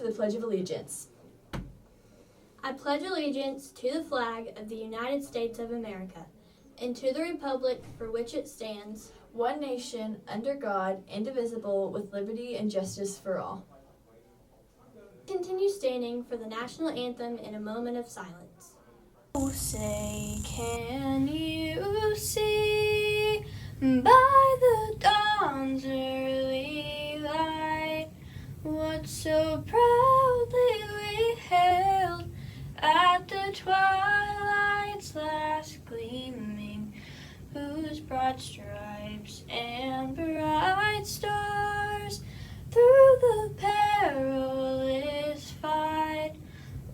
the Pledge of Allegiance. I pledge allegiance to the flag of the United States of America and to the republic for which it stands, one nation, under God, indivisible, with liberty and justice for all. Continue standing for the national anthem in a moment of silence. Oh, say, can you see by the dawn's early light what so proudly we hailed at the twilight's last gleaming, whose broad stripes and bright stars through the perilous fight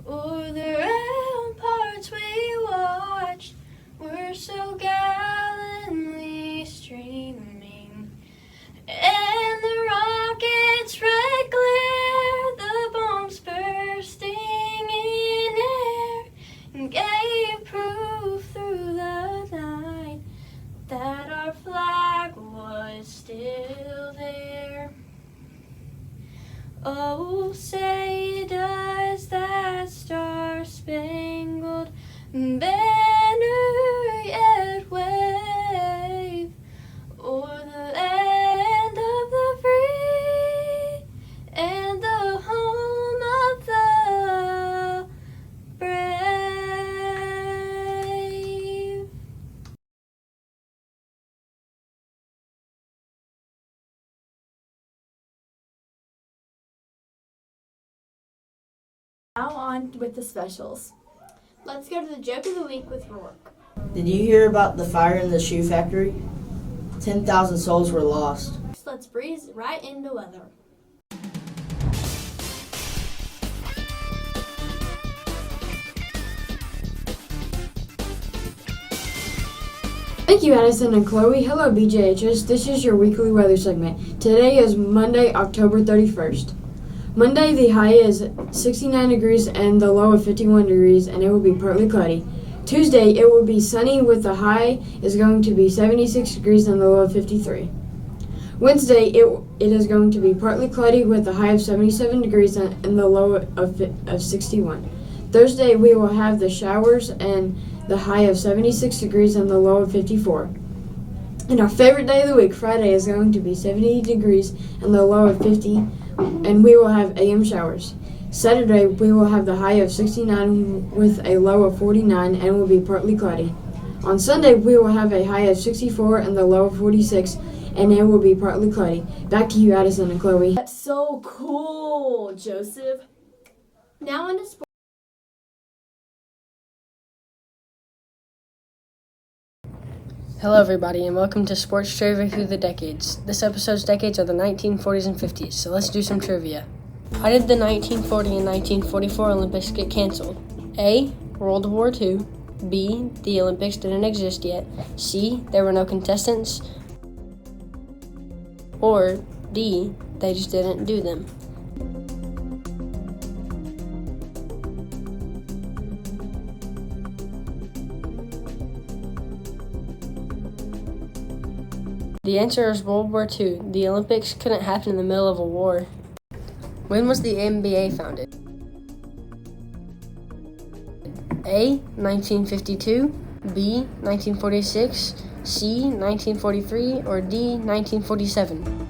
o'er the ramparts we watched were so gallantly streaming, and the rockets' red glare, the bombs bursting in air, gave proof through the night that our flag was still there. Oh, say does that star-spangled banner yet wave o'er the land of the free and the home of the brave? Now on with the specials. Let's go to the joke of the week with Rourke. Did you hear about the fire in the shoe factory? 10,000 souls were lost. Let's breeze right into weather. Thank you, Addison and Chloe. Hello, BJHS. This is your weekly weather segment. Today is Monday, October 31st. Monday, the high is 69 degrees and the low of 51 degrees, and it will be partly cloudy. Tuesday, it will be sunny with the high is going to be 76 degrees and the low of 53. Wednesday, it is going to be partly cloudy with the high of 77 degrees and the low of 61. Thursday, we will have the showers and the high of 76 degrees and the low of 54. And our favorite day of the week, Friday, is going to be 70 degrees and the low of 50, and we will have AM showers. Saturday, we will have the high of 69 with a low of 49 and will be partly cloudy. On Sunday, we will have a high of 64 and the low of 46, and it will be partly cloudy. Back to you, Addison and Chloe. That's so cool, Joseph. Now on to sports. Hello everybody and welcome to Sports Trivia Through the Decades. This episode's decades are the 1940s and 50s, so let's do some trivia. How did the 1940 and 1944 Olympics get canceled? A. World War II. B. The Olympics didn't exist yet. C. There were no contestants. Or D. They just didn't do them. The answer is World War II. The Olympics couldn't happen in the middle of a war. When was the NBA founded? A. 1952, B. 1946, C. 1943, or D. 1947?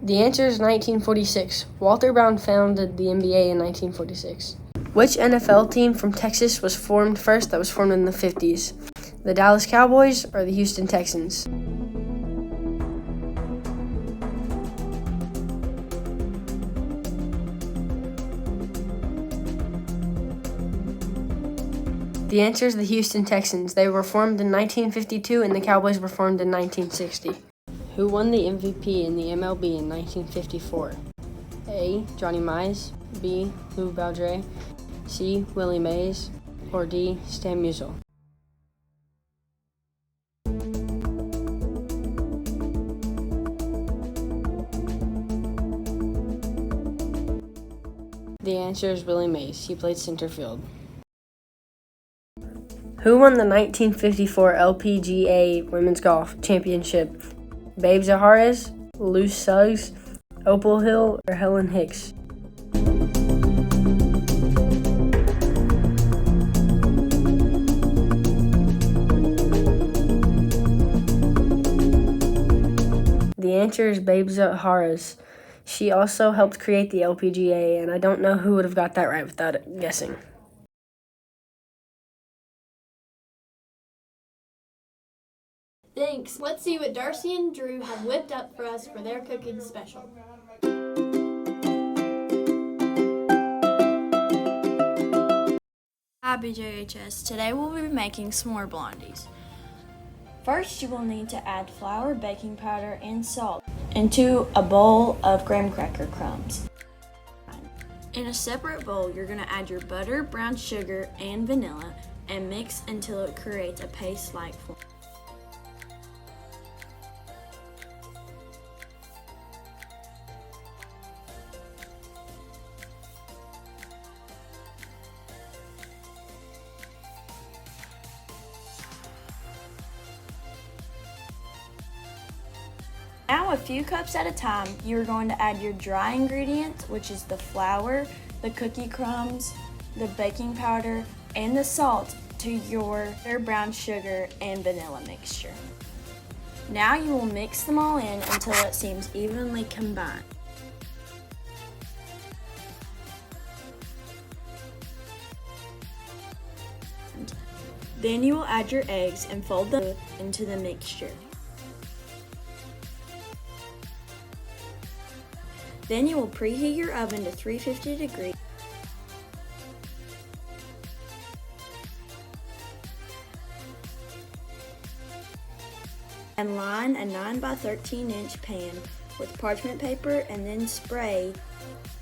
The answer is 1946. Walter Brown founded the NBA in 1946. Which NFL team from Texas was formed first that was formed in the 50s? The Dallas Cowboys or the Houston Texans? The answer is the Houston Texans. They were formed in 1952 and the Cowboys were formed in 1960. Who won the MVP in the MLB in 1954? A. Johnny Mize, B. Lou Boudreaux, C. Willie Mays, or D. Stan Musial? The answer is Willie Mays. He played center field. Who won the 1954 LPGA Women's Golf Championship? Babe Zaharas, Lou Suggs, Opal Hill, or Helen Hicks? The answer is Babe Zaharas. She also helped create the LPGA, and I don't know who would have got that right without guessing. Thanks. Let's see what Darcy and Drew have whipped up for us for their cooking special. Hi BJHS, today we'll be making s'more blondies. First you will need to add flour, baking powder, and salt into a bowl of graham cracker crumbs. In a separate bowl you're going to add your butter, brown sugar, and vanilla and mix until it creates a paste-like form. Now, a few cups at a time, you're going to add your dry ingredients, which is the flour, the cookie crumbs, the baking powder, and the salt to your brown sugar and vanilla mixture. Now you will mix them all in until it seems evenly combined. Then you will add your eggs and fold them into the mixture. Then you will preheat your oven to 350 degrees. And line a 9 by 13 inch pan with parchment paper and then spray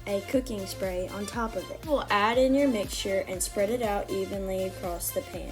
a cooking spray on top of it. You will add in your mixture and spread it out evenly across the pan.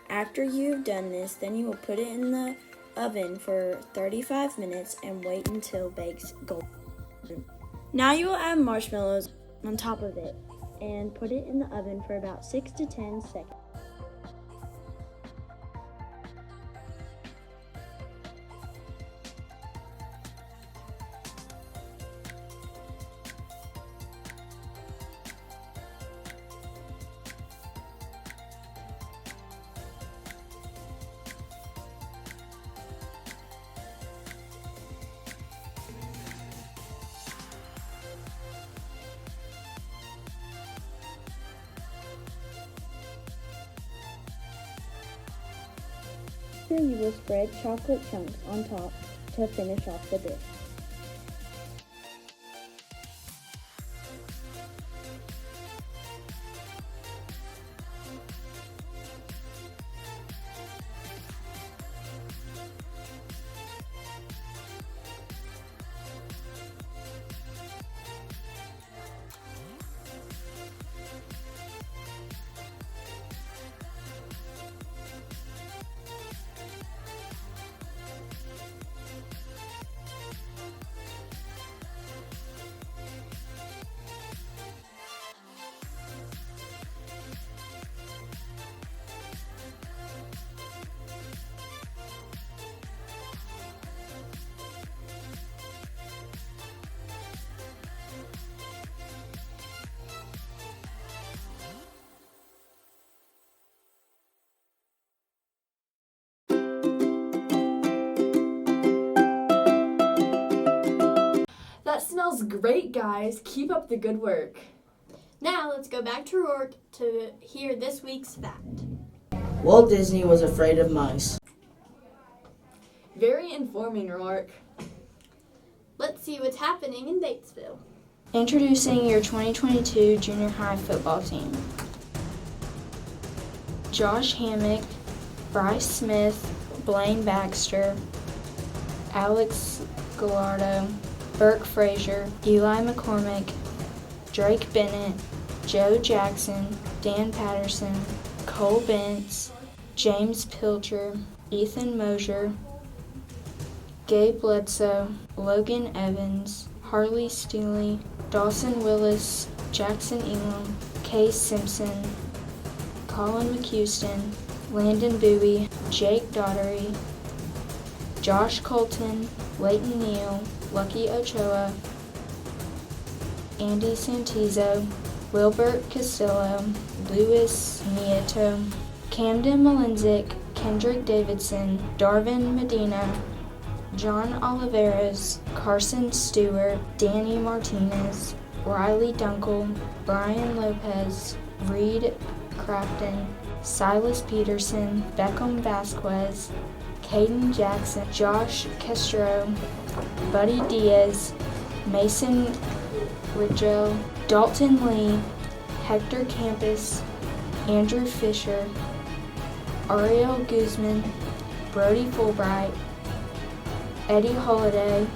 After you've done this, then you will put it in the oven for 35 minutes and wait until it bakes golden. Now you will add marshmallows on top of it and put it in the oven for about 6 to 10 seconds. Here you will spread chocolate chunks on top to finish off the dish. That smells great, guys. Keep up the good work. Now let's go back to Rourke to hear this week's fact. Walt Disney was afraid of mice. Very informing, Rourke. Let's see what's happening in Batesville. Introducing your 2022 junior high football team. Josh Hammock, Bryce Smith, Blaine Baxter, Alex Gallardo, Burke Frazier, Eli McCormick, Drake Bennett, Joe Jackson, Dan Patterson, Cole Bentz, James Pilcher, Ethan Mosier, Gabe Bledsoe, Logan Evans, Harley Steele, Dawson Willis, Jackson Elam, Kay Simpson, Colin McHouston, Landon Bowie, Jake Daughtery, Josh Colton, Leighton Neal, Lucky Ochoa, Andy Santizo, Wilbert Castillo, Luis Nieto, Camden Malinzik, Kendrick Davidson, Darvin Medina, John Oliveras, Carson Stewart, Danny Martinez, Riley Dunkel, Brian Lopez, Reed Crafton, Silas Peterson, Beckham Vasquez, Caden Jackson, Josh Castro, Buddy Diaz, Mason Ridgel, Dalton Lee, Hector Campus, Andrew Fisher, Ariel Guzman, Brody Fulbright, Eddie Holiday,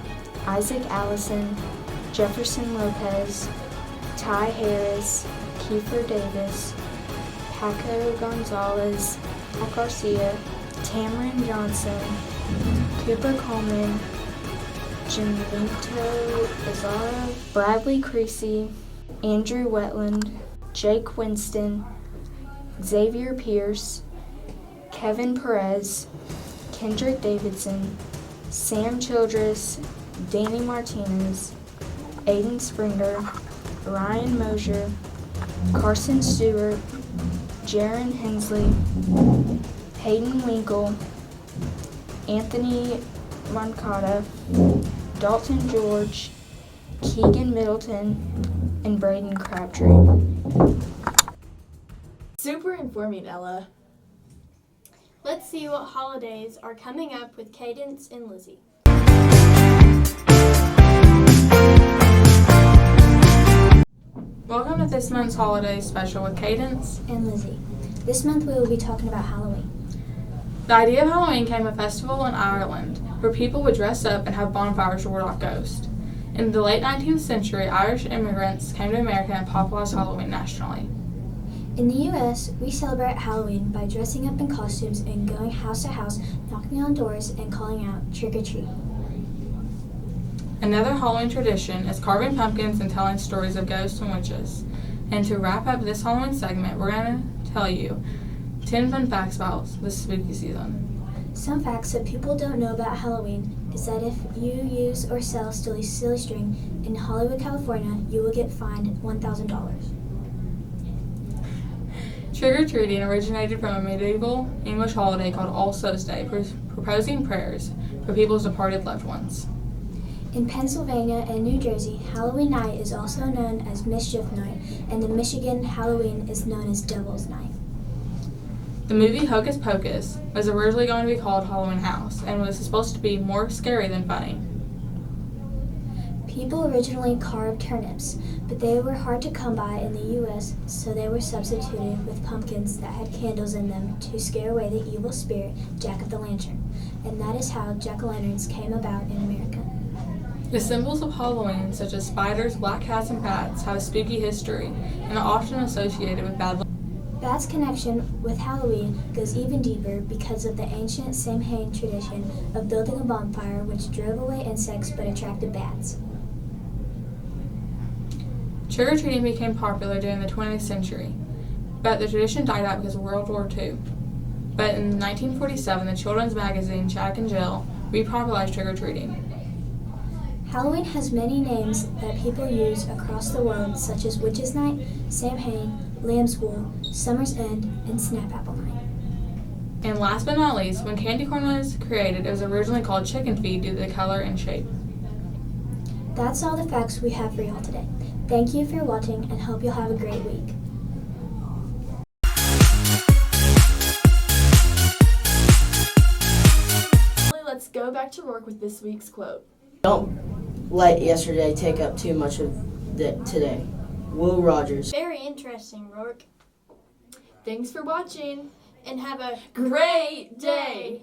Isaac Allison, Jefferson Lopez, Ty Harris, Kiefer Davis, Paco Gonzalez, Paul Garcia, Tamarin Johnson, Cooper Coleman, Jamento Bizarro, Bradley Creasy, Andrew Wetland, Jake Winston, Xavier Pierce, Kevin Perez, Kendrick Davidson, Sam Childress, Danny Martinez, Aiden Springer, Ryan Mosier, Carson Stewart, Jaron Hensley, Hayden Winkle, Anthony Moncada, Dalton George, Keegan Middleton, and Braden Crabtree. Super informing, Ella. Let's see what holidays are coming up with Cadence and Lizzie. Welcome to this month's holiday special with Cadence and Lizzie. This month we will be talking about Halloween. The idea of Halloween came a festival in Ireland where people would dress up and have bonfires to ward off ghosts. In the late 19th century, Irish immigrants came to America and popularized Halloween nationally. In the U.S., we celebrate Halloween by dressing up in costumes and going house to house, knocking on doors and calling out trick or treat. Another Halloween tradition is carving pumpkins and telling stories of ghosts and witches. And to wrap up this Halloween segment, we're going to tell you 10 fun facts about this spooky season. Some facts that people don't know about Halloween is that if you use or sell silly string in Hollywood, California, you will get fined $1,000. Trick-or-treating originated from a medieval English holiday called All Souls' Day, proposing prayers for people's departed loved ones. In Pennsylvania and New Jersey, Halloween night is also known as Mischief Night, and in Michigan, Halloween is known as Devil's Night. The movie Hocus Pocus was originally going to be called Halloween House and was supposed to be more scary than funny. People originally carved turnips, but they were hard to come by in the U.S., so they were substituted with pumpkins that had candles in them to scare away the evil spirit, Jack-o'-the-lantern. And that is how jack-o'-lanterns came about in America. The symbols of Halloween, such as spiders, black cats, and bats, have a spooky history and are often associated with bad luck. Bats' connection with Halloween goes even deeper because of the ancient Samhain tradition of building a bonfire which drove away insects but attracted bats. Trick-or-treating became popular during the 20th century, but the tradition died out because of World War II. But in 1947, the children's magazine Jack and Jill repopularized trick-or-treating. Halloween has many names that people use across the world, such as Witches' Night, Samhain, Lamb's Wool, Summer's End, and Snap-Apple Night. And last but not least, when candy corn was created, it was originally called chicken feed due to the color and shape. That's all the facts we have for y'all today. Thank you for watching and hope you'll have a great week. Let's go back to work with this week's quote. Don't let yesterday take up too much of today. Will Rogers. Very interesting, Rourke. Thanks for watching. And have a Great day!